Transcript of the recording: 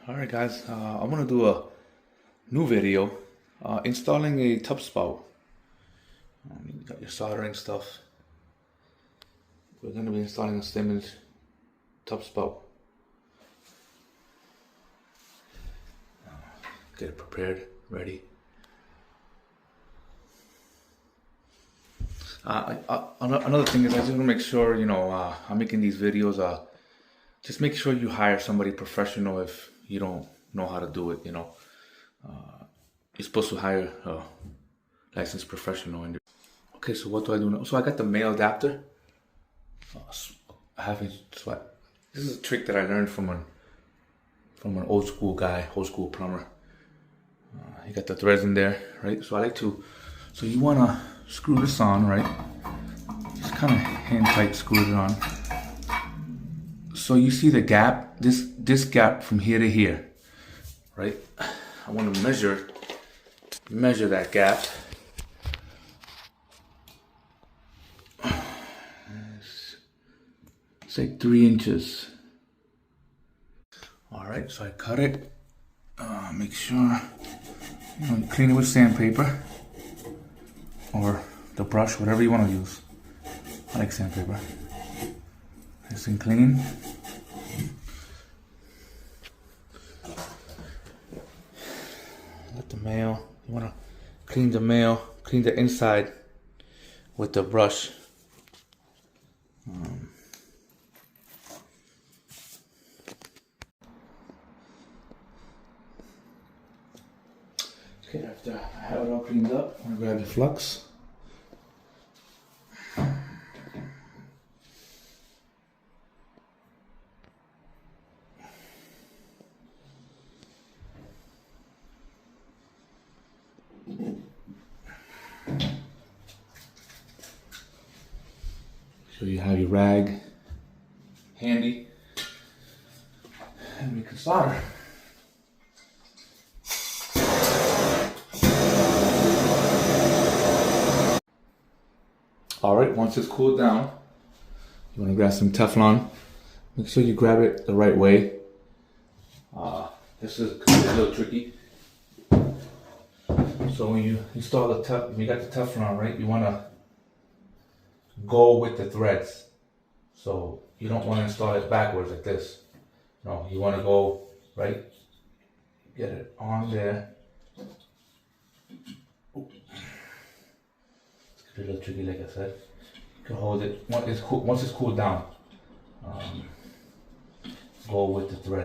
Alright guys, I'm gonna do a new video installing a tub spout. You got your soldering stuff. We're gonna be installing a symmonds tub spout. Get it prepared, ready. Another thing is I just want to make sure, I'm making these videos, just make sure you hire somebody professional if you don't know how to do it, You're supposed to hire a licensed professional. Okay, so what do I do now? So I got the male adapter. This is a trick that I learned from an old school guy, old school plumber. You got the threads in there, right? So you want to screw this on, right? Just kind of hand tight screw it on. So you see the gap, this gap from here to here, right? I want to measure that gap. It's like 3 inches. All right, so I cut it. Make sure you clean it with sandpaper or the brush, whatever you want to use. I like sandpaper. Nice and clean. Let the male, you want to clean the inside with the brush. Okay, after I have it all cleaned up, I'm gonna grab the flux. So you have your rag handy, and we can solder. All right, once it's cooled down, you want to grab some Teflon. Make sure you grab it the right way. This is a little tricky. So when you install when you got the Teflon, right, you want to go with the threads. So you don't want to install it backwards like this. No, you want to go right. Get it on there. It's a little tricky, like I said. You can hold it once it's cooled down. Go with the thread.